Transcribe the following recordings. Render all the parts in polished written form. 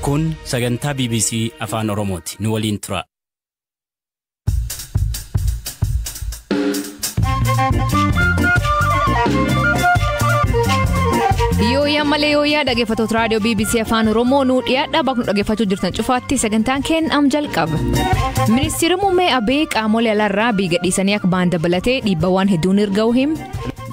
Kun sagantaa BBC Afaan Oromooti. Nu waliin tura. Yooyaa malee yooyaa dhaggeeffattoota raadiyoo BBC Afaan Oromoo nu dhiyaadha bakka nu dhaggeeffachuu jirtan cufaatti sagantaan keenna jalqaba. Ministeerri muummee Abee qaamolee alaarraa biyya dhiisanii akka ba'an dabalatee dhiibbawwan hedduun erga him.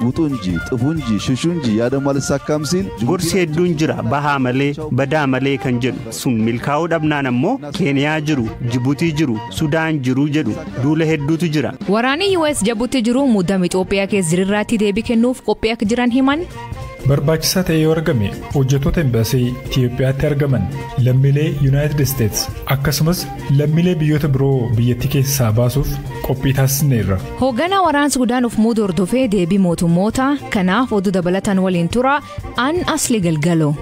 Guutunji, xufunji, shushunji yaada maal sakkaamsiin gorsi hedduun jira bahaa malee badaa malee kan jedhu sun milkaa'uu dhabnaan ammoo Keeniyaa jiru, Jibuutii jiru, Sudaan jiru jedhu duula hedduutu jira. Waraanni US Jibuutii jiru muddama Itoophiyaa keessa jirirraatti deebii kennuuf qophii akka jiran himan. Barbaachisaa ta'ee yoo argame hojjettoota embaasii Itiyoophiyaatti argaman lammiilee United States akkasumas lammiilee biyyoota biroo biyyattii keessaa baasuuf qophii taasisneerra. Hoogganaa waraana Sudaan of muuduu hordofee deebii mootummoota kanaaf oduu dabalatan waliin tura an asli galgaloo.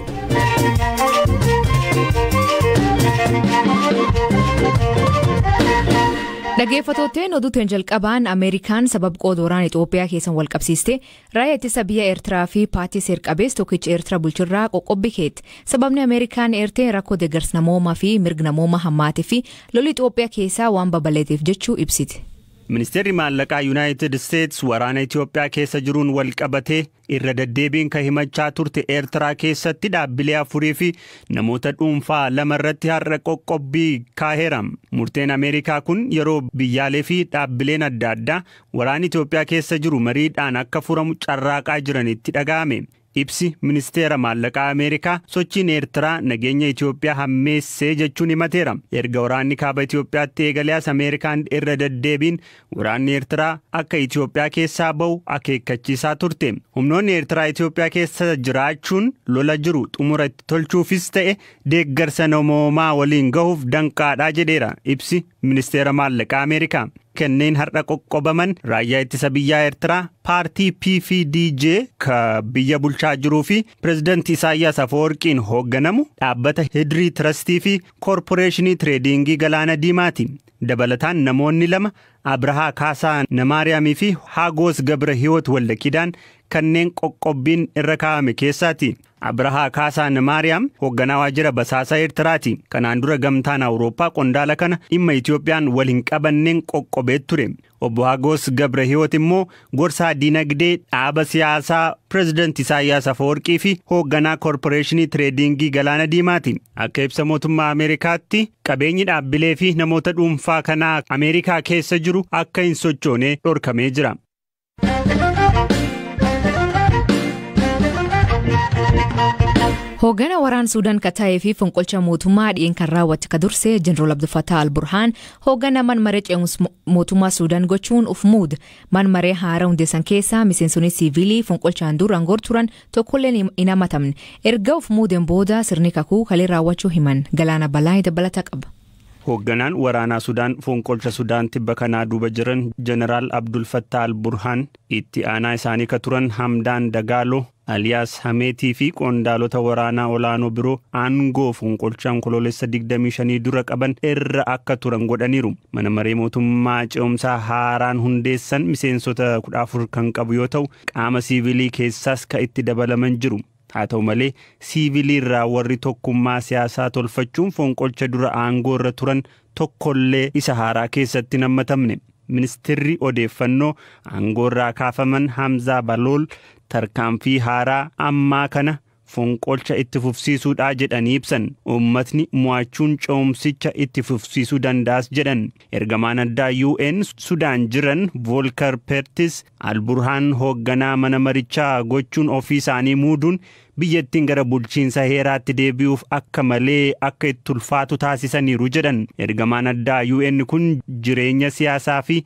Dhaggeeffattootni oduutiin jalqabaan Ameerikaan sabab qooda waraana Itoophiyaa keessan wal qabsiiste raayyaa ittisa biyya Eertiraa fi paartii seer-qabeessa tokkicha Eertiraa bulchirraa qoqqobbii keetti. Sababni Ameerikaan eertee rakkoo deeggarsa namoomaa fi mirga namoomaa hammaatee fi lolli Itoophiyaa keessaa waan babaleeteef jechuu ibsite. Ministeerri maallaqaa United States waraana Itoophiyaa keessa jiruun wal qabatee irra deddeebiin kan himachaa turte Eertiraa keessatti dhaabbilee afurii fi namoota dhuunfaa lama irratti har'a qoqqobbii kaaheeram. Murteen Ameerikaa kun yeroo biyyaalee fi dhaabbileen adda addaa waraana Itoophiyaa keessa jiru mariidhaan akka furamu carraaqaa jiranitti dhaga'ame. Ibsi ministeera maallaqaa Ameerikaa sochiin Eertiraa nageenya Itoophiyaa hammeessee jechuun himateera. Erga waraanni kaaba Itoophiyaatti eegalees Ameerikaan irra deddeebiin waraanni Eertiraa akka Itoophiyaa keessaa ba'u akeekkachiisaa turte. Humnoonni Eertiraa Itoophiyaa keessa jiraachuun lola jiru xumura itti tolchuufis ta'e deeggarsa namoomaa waliin gahuuf danqaadhaa jedheera ibsi ministeera maallaqaa Ameerikaa. Kanneen har'a qoqqobaman raayyaa ittisa biyyaa Eertiraa paartii PFDJ ka biyya bulchaa jiruu fi pirezidaantii Isaayyaas Afeworqiin hoogganamu dhaabbata Hidrii Trastii fi Koorporeeshinii Tireedingii Galaana Diimaati. Dabalataan namoonni lama Abrahaa Kaasaa Namaariyaamii fi Haagoos Gabra Hiwoot Waldakidaan kanneen qoqqobbiin irra kaa'ame keessaati. Abrahaa Kaasaa Namaariyaam hoogganaa waajjira basaasaa Eertiraati. Kanaan dura gamtaan Awurooppaa qondaala kana dhimma Itoophiyaan wal hin qabanneen qoqqobee ture. Obbo Haagoos Gabra Hiwoot immoo gorsaa dinagdee dhaaba siyaasaa pirezidaantii Isaayyaas Afeworqii fi hoogganaa koorporeeshinii tireedingii Galaana Diimaati. Akka ibsa mootummaa Ameerikaatti qabeenyi dhaabbilee fi namoota dhuunfaa kanaa Ameerikaa keessa jiru akka hin sochoone dhorkamee jira. Hoogganaa waraana Sudaan kataa'ee fi fonqolcha mootummaa dhi'een kan raawwate ka dursee Jeneraal Abdul Fattah al-Burhaan hoogganaa manmaree ce'umsa mootummaa Sudaan gochuun of muuda. Manmaree haaraa hundeessan keessaa miseensonni siivilii fonqolchaan dura aangoo turan tokkolleen hin hamatamne. Erga of muudeen booda sirni kakuu kalee raawwachuu himan. Galaana Balaa dabalata qaba. Hoogganaan waraanaa Sudaan fonqolcha Sudaan tibba kanaa duuba jiran Jeneraal Abdul Fattah al-Burhaan itti aanaa isaanii ka turan Hamdaan Dagaaloo Aliyaas Hameetii fi qondaalota waraanaa olaanoo biroo aangoo fonqolchaan koloolessa 25 dura qaban irra akka turan godhaniiru. Mana maree mootummaa ce'umsaa haaraan hundeessan miseensota 14 kan qabu yoo ta'u qaama siivilii keessaas ka itti dabalaman jiru. Haa ta'u malee siivilii irraa warri tokkummaa siyaasaa tolfachuun fonqolcha dura aangoo irra turan tokkollee isa haaraa keessatti nammatamne. Ministeerri odeeffannoo aangoo irraa kaafaman Hamzaa Balool tarkaanfii haaraa ammaa kana fonqolcha itti fufsiisuudhaa jedhanii ibsan. Uummatni mo'achuun ce'umsicha itti fufsiisuu danda'as jedhan. Ergamaan addaa UN Sudaan jiran Volker Pertis al-Burhaan hoogganaa mana marichaa gochuun ofii isaanii muuduun biyyattiin gara bulchiinsa heeraatti deebi'uuf akka malee akka itti ulfaatu taasisaniiru jedhan. Ergamaan addaa UN kun jireenya siyaasaa fi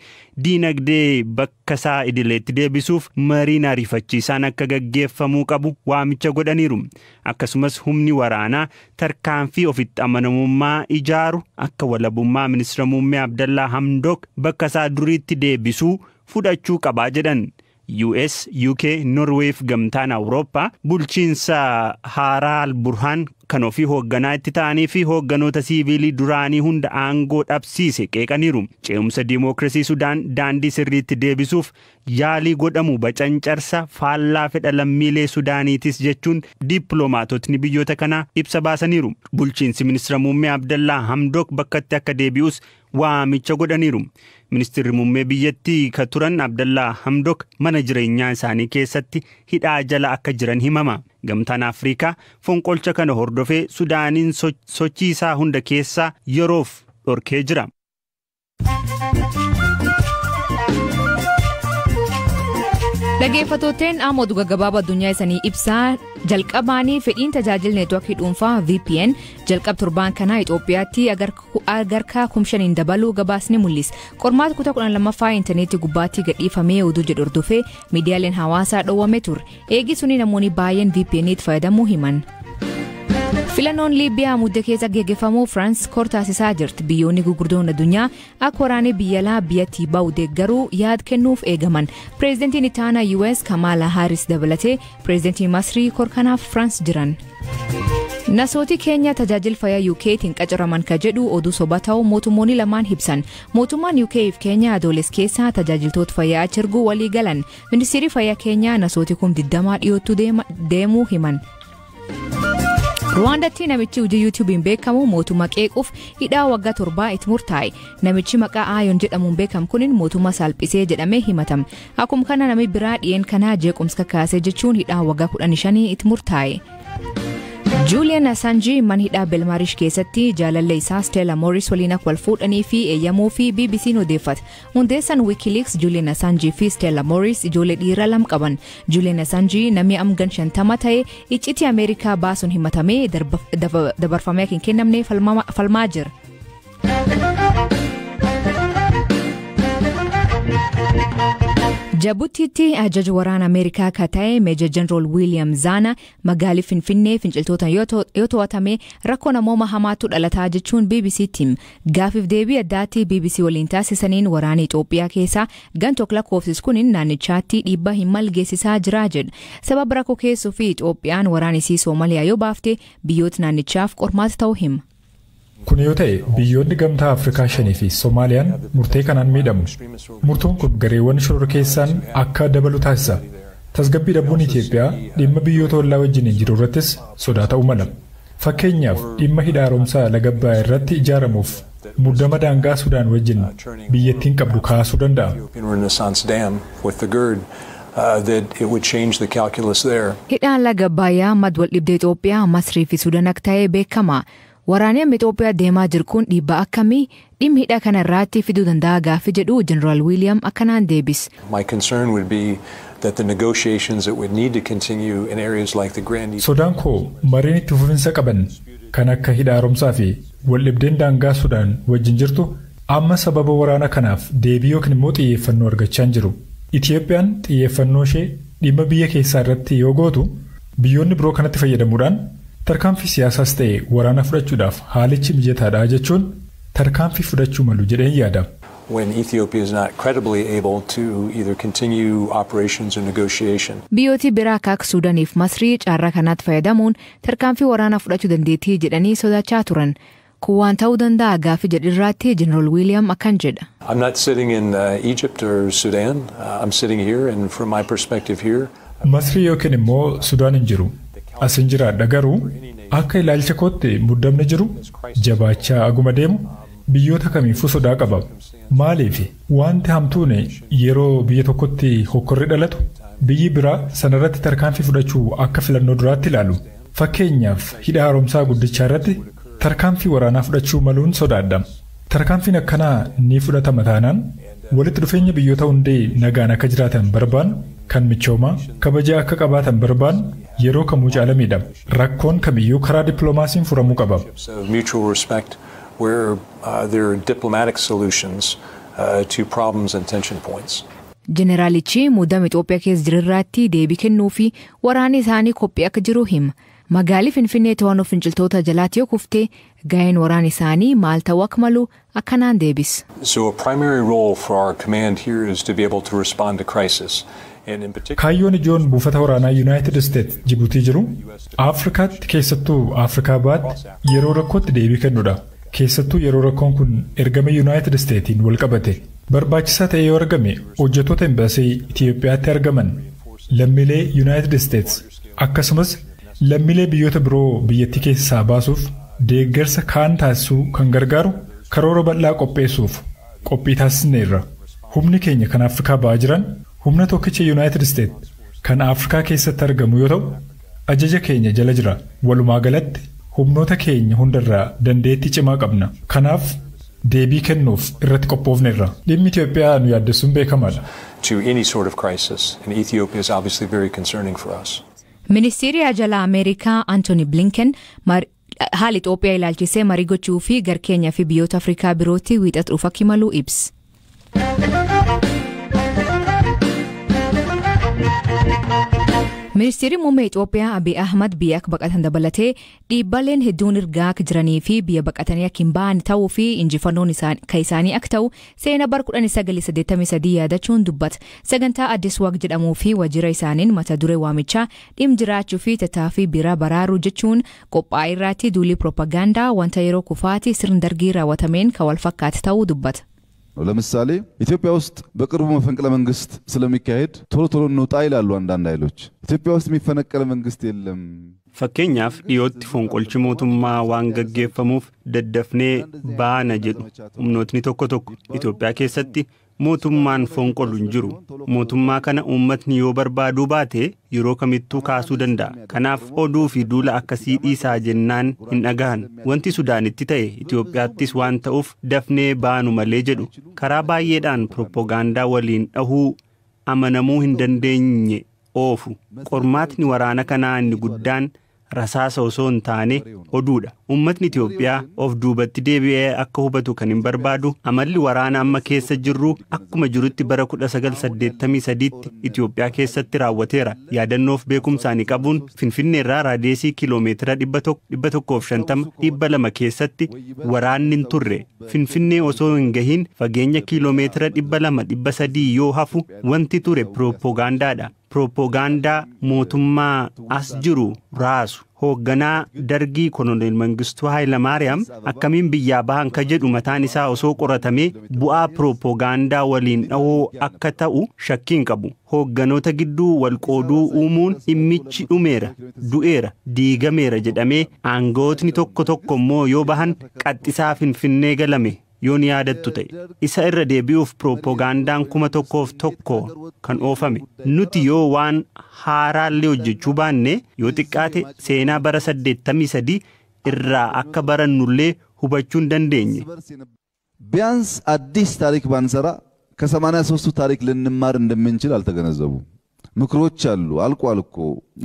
diinagdee bakka isaa idileetti deebisuuf mariin ariifachiisaan akka gaggeeffamuu qabu waamicha godhaniiru. Akkasumas humni waraanaa tarkaanfii ofitti amanamummaa ijaaru akka walabummaa ministeera muummee Abdallaa Hamdok bakka isaa duriitti deebisuu fudhachuu qabaa jedhan. US, UK, Norway fi gamtaan Awurooppaa bulchiinsa haaraa Alburhaan kan ofii hoogganaa itti ta'anii fi hoogganoota siivilii duraanii hunda aangoo dhabsiise qeeqaniiru. Ce'umsa diimookiraasii Sudaan daandii sirriitti deebisuuf yaalii godhamu bacancarsa faallaa fedha lammiilee Sudaaniitis jechuun dippiloomaatotni biyyoota kanaa ibsa baasaniiru. Bulchiinsi ministeera muummee Abdallaa Hamdok bakkatti akka deebi'us waamicha godhaniiru. Ministeerri muummee biyyattii ka turan Abdallaa Hamdok mana jireenyaa isaanii keessatti hidhaa jala akka jiran himama. Gamtaan Afrikaa fonqolcha kana hordofee Sudaaniin sochii isaa hunda keessaa yeroof dhorkee jira. Dhaggeeffattootni amma oduu gaggabaabaa addunyaa isanii ibsaa jalqabaanii fedhiin tajaajila neetwoorkii dhuunfaa VPN jalqab torbaan kanaa Itoophiyaatti agarkaa 5,000 dabaluu gabaasni mul'isa. Qormaata kutaa 12ffaa intarneetii gubbaatti gadhiifamee oduu jedhu hordofee miidiyaaleen hawaasaa dhowwame ture. Eegisuni namoonni baay'een VPNitti fayyadamuu himan. Filannoon Liibiyaa mudde keessa geggeeffamu France kortaasisaa jirti. Biyyoonni gurguddoon addunyaa akka waraanee biyyalaa biyyattii ba'u deeggaruu yaad kennuuf eegaman. Pireezidantiin Itaanaa US Kamala Harris dabalatee pireezidantiin Masrii korkanaaf France jiran. Nasooti Keenya tajaajila fayyaa UK'tiin qacaraman ka jedhu oduu soba ta'uu mootummoonni lamaan hibsan. Mootummaan UK fi Keenya adoolessa keessa tajaajiltoota fayyaa achi erguu walii galan. Ministeerri fayyaa Keenyaa nasooti 20 dhiyootti deemuu himan. Rwaandatti namichi hojii YouTube'n beekamu mootummaa qeequuf hidhaa waggaa 7 itti murtaa'e. Namichi maqaa Aayon jedhamuun beekamu kunin mootummaa salphisee jedhamee himatama. Akkuma kana namni biraa dhiyeen kanaa jeequmsa kaasee jechuun hidhaa waggaa 15 itti murtaa'e. Julian Assange mana hidhaa Belmarish keessatti jaalallee isaa Stella Morris waliin akka wal fuudhanii fi eeyyamuu fi BBC'n odeeffate. Hundeessaan Wikileaks Julian Assange fi Stella Morris ijoollee dhiiraa lama qaban. Julian Assange namni amgan 50 ta'e iccitii Ameerikaa baasuun himatamee dabarfamee akka hin kennamne falmaa jira. Jabutiitti ajaja waraana Ameerikaa ka ta'e Meejor Jeneraal William Zana magaalaa Finfinnee finciltoota yoo to'atame rakkoo namooma hamaatu dhalataa jechuun BBC'tti gaafiif deebii addaatti BBC waliin taasisaniin waraana Itoophiyaa keessaa gantook lakkoofsis kunin naannichaatti dhiibbaa hin malgeessisaa jira jedha. Sababa rakkoo keessuu fi Itoophiyaan waraanisii Soomaliyaa yoo baafte biyyoota naannichaaf qormaata ta'uu hima. Kun yoo ta'e biyyoonni gamtaa Afrikaa 5 fi Soomaaliyaan murtee kanaan miidhamu. Murtoon kun gareewwan shoror keessaan akka dabalu taasisa. Tasgabbii dhabuun Itoophiyaa dhimma biyyoota ollaa wajjin jiru irrattis sodaa ta'uu mala. Fakkeenyaaf dhimma hidha haaromsaa laga Abbayyaa irratti ijaaramuuf muddama daangaa Sudaan wajjin biyyattiin qabdu kaasuu danda'a. Hidhaan laga Abbayyaa madwal dhibdee Itoophiyaa Masrii fi Sudaan akka ta'e beekama. Waraanni Itoophiyaa deemaa jiru kun dhiibbaa akkamii dhimmi hidha kana irratti fiduu danda'a gaaffii jedhu Jeneraal William akkanaan deebis. My concern would be that the negotiations that would need to continue in areas like the Grand East. Sodaan koo mariin itti fufinsa qaban kan akka hidha haaromsaa fi waldhibdeen daangaa Sudaan wajjin jirtu amma sababa waraana kanaaf deebii yookiin immoo xiyyeeffannoo argachaa hin jiru. Itoophiyaan xiyyeeffannoo ishee dhimma biyya keessaa irratti yoo gootu biyyoonni biroo kanatti fayyadamuudhaan tarkaanfii siyaasaas ta'e waraana fudhachuudhaaf haalichi mijataadha jechuun tarkaanfii fudhachuu malu jedheen yaada. When Ethiopia is not credibly able to either continue operations or negotiation. Biyyooti biraa akka Suudaaniif Masrii carraa kanaatti fayyadamuun tarkaanfii waraanaa fudhachuu dandeettii jedhanii sodaachaa turan. Kun waan ta'uu danda'a gaaffii jedhirraatti Jeneraal William akkan jedha. I'm not sitting in Egypt or Sudan. I'm sitting here and from my perspective here. Masrii yookiin immoo Sudaan hin jiru. Asin jiraadha garuu akka ilaalcha kootti muddamni jiru jabaachaa aguma deemu biyyoota kamiifuu sodaa qaba. Maaliif wanti hamtuun yeroo biyya tokkotti hokkorri dhalatu biyyi biraa sanarratti tarkaanfii fudhachuu akka filannoo duraatti ilaalu. Fakkeenyaaf hidha haaromsaa guddichaa irratti tarkaanfii waraanaa fudhachuu maluun sodaadha. Tarkaanfiin akkanaa ni fudhatama taanaan walitti dhufeenya biyyoota hundee nagaan akka jiraatan barbaannu kan michoomaa kabajaa akka qabaatan barbaannu yeroo kamuu caalamiidha. Rakkoon kamiyyuu karaa dippiloomaasiin furamuu qaba. Mutual respect where there are diplomatic solutions to problems and tension points. Jeneraalichi muddama Itoophiyaa keessa jirurraatti deebii kennuu fi waraanni isaanii qophii akka jiru hima. Magaalii Finfinnee to'annoo finciltoota jalaatti yoo kuftee gaheen waraana isaanii maal ta'uu akka malu akkanaan deebis. So a primary role for our command here is to be able to respond to crisis. And in particular, Kaayyoon ijoon buufata waraanaa United States Jibuutii jiru Afrikaatti keessattuu Afrikaa baatti yeroo rakkootti deebii kennuudha. Keessattuu yeroo rakkoon kun ergama United Statesin wal qabate barbaachisaa ta'ee yoo argame hojjettoota embaasii Itiyoophiyaatti argaman lammiilee United States akkasumas lammiilee biyyoota biroo biyyattii keessaa baasuuf deeggarsa kaan taasisuu kan gargaaru karoora bal'aa qopheessuuf qophii taasisneerra. Humni keenya kan Afrikaa ba'aa jiran humna tokkicha United States kan Afrikaa keessatti argamu yoo ta'u ajaja keenya jala jira. Walumaa galatti humnoota keenya hundarraa dandeettii cimaa qabna. Kanaaf deebii kennuuf irratti qophoofneerra. Dhimmi Itiyoophiyaa nu yaaddessuun beekamaadha. to any sort of crisis in Ethiopia is obviously very concerning for us. Ministeerri Ajala Ameerikaa Anthony Blinken haala Itoophiyaa ilaalchisee marii gochuu fi gara Keenyaa fi biyyoota Afrikaa birootti wiixata dhufu akka imalu ibsa. Ministeerri muummee Itoophiyaa Abiy Ahmad biyya akka baqatan dabalatee dhiibbaleen hedduun ergaa akka jiranii fi biyya baqatanii akka hin ba'an ta'uu fi injifannoon isaanii akka ta'u seenaa bara 1983 yaadachuun dubbata. Sagantaa Addis Waq jedhamuu fi waajjira isaaniin mata duree waamichaa dhimma jiraachuu fi tattaaffii bira baraaruu jechuun qophaa'e irratti duulii piroopagaandaa wanta yeroo kufaatii sirna dargii raawwatameen kan wal fakkaatu ta'uu dubbata. ለምሳሌ ኢትዮጵያ ውስጥ በቅርቡ መፈንቅለ መንግስት ስለሚካሄድ ቶሎ ቶሎ እንውጣ ይላሉ አንዳንድ ኃይሎች ኢትዮጵያ ውስጥ የሚፈነቀለ መንግስት የለም fakkeenyaaf dhiyootti fonqolchi mootummaa waan gaggeeffamuuf daddafnee baana jedhu humnootni tokko tokko Itoophiyaa keessatti mootummaan fonqolu hin jiru mootummaa kana uummatni yoo barbaaduu baate yeroo kamittuu kaasuu danda'a kanaaf oduu fi duula akkasii dhiisaa jennaan hin dhagahan wanti Sudaanitti ta'e Itoophiyaattis waan ta'uuf dafnee baanu malee jedhu karaa baay'eedhaan piroopagaandaa waliin dhahuu amanamuu hin dandeenye oofu qormaatni waraana kanaa inni guddaan rasaasa osoo hin taane oduudha uummatni Itoophiyaa of duubatti deebi'ee akka hubatu kan hin barbaadu amalli waraana amma keessa jirru akkuma jirutti bara 1983tti Itoophiyaa keessatti raawwateera yaadannoof beekumsaanii qabuun Finfinneerraa raadiyeesii kiiloomeetira 150 200 keessatti waraanni hin turre Finfinnee osoo hin gahin fageenya kiiloomeetira 200 yoo hafu wanti ture piroopagaandaadha. Piroopagaandaa mootummaa as jiru raasu hoogganaa dargii koloneel Mangistuu Hayilamaariyaam akkamiin biyyaa bahan ka jedhu mataan isaa osoo qoratamee bu'aa piroopagaandaa waliin dhahoo akka ta'u shakkiin qabu hoogganoota gidduu walqooduu uumuun dhimmichi dhumeera du'eera diigameera jedhamee aangawootni tokko tokko immoo yoo bahan qaxxisaa Finfinnee galame yoo ni yaadattu ta'e isa irra deebi'uuf piroopagaandaan 1,100 kan oofame nuti yoo waan haaraallee hojjechuu baanne yoo xiqqaate seenaa bara 83 irraa akka barannullee hubachuu hin dandeenye. ቢያንስ አዲስ ታሪክ ባንሰራ ከ83ቱ ታሪክ ልንማር እንደምንችል አልተገነዘቡ ምክሮች አሉ አልቋል እኮ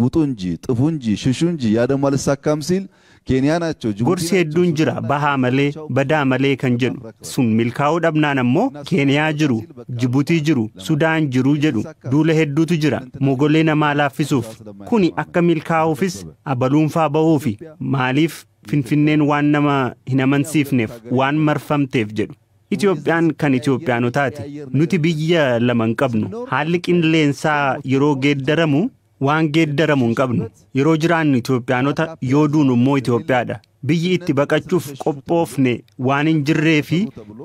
ውጡ እንጂ ጥፉ እንጂ ሽሹ እንጂ ያ ደግሞ አልሳካም ሲል Keenyaa naachoo gorsi hedduun jira bahaa malee badaa malee kan jedhu sun milkaa'uu dhabnaan ammoo Keeniyaa jiru Jibuutii jiru Sudaan jiru jedhu duula hedduutu jira mogolee namaa laaffisuuf kuni akka milkaa'uufis abaluunfaa bahuufi maaliif Finfinneen waan nama hin amansiifneef waan marfamteef jedhu. Itoophiyaan kan Itoophiyaanotaati nuti biyya lama hin qabnu haalli qilleensaa yeroo geeddaramu waan geeddaramu hin qabnu yeroo jiraannu Itoophiyaanota yoo duunu immoo Itoophiyaadha biyyi itti baqachuuf qophoofne waan hin jirree fi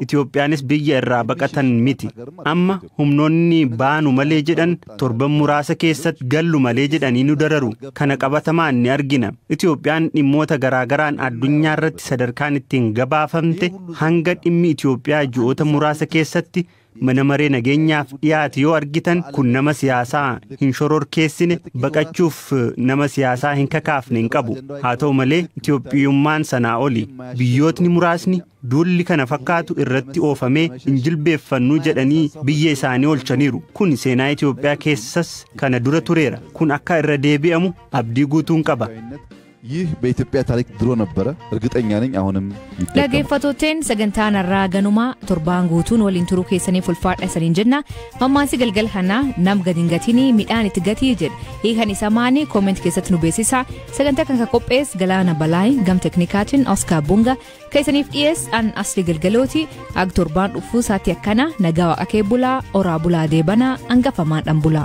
Itoophiyaanis biyya irraa baqatan miti amma humnoonni baanu malee jedhan torban muraasa keessatti gallu malee jedhanii nu dararu kana qabatamaan ni argina Itoophiyaan dhimmoota garaagaraan addunyaa irratti sadarkaan ittiin gabaafamte hanga dhimmi Itoophiyaa ji'oota muraasa keessatti mana maree nageenyaaf dhiyaate yoo argitan kun nama siyaasaa hin shororkeessine baqachuuf nama siyaasaa hin kakaafne hin qabu haa ta'u malee Itoophiyummaan sanaa oli biyyootni muraasni duulli kana fakkaatu irratti oofamee hin jilbeeffannu jedhanii biyya isaanii olchaniiru kun seenaa Itoophiyaa keessas kana dura tureera kun akka irra deebi'amu abdii guutuun qaba. ይህ በኢትዮጵያ ታሪክ ድሮ ነበረ እርግጠኛ ነኝ አሁንም ይደገማል ለገፈቶቴን ሰገንታን አራገኑማ ቶርባን ጉቱን ወሊን ቱሩ ከሰኔ ፉልፋድ ሰሪን ጀና ማማሲ ገልገል ሐና ናም ገዲንገቲኒ ሚዳን ኢትገቲ ይጀድ ይኸኒ ሰማኒ ኮሜንት ከሰት ኑ ቤሲሳ ሰገንታ ከንከ ቆጴስ ገላና በላይ ገም ቴክኒካችን ኦስካ ቡንጋ ከሰኒፍ ኢኤስ አን አስሊ ገልገሎቲ አግ ቶርባን ኡፉ ሳት ያከና ነጋዋ አኬቡላ ኦራቡላ ዴበና አንገፈማን አንቡላ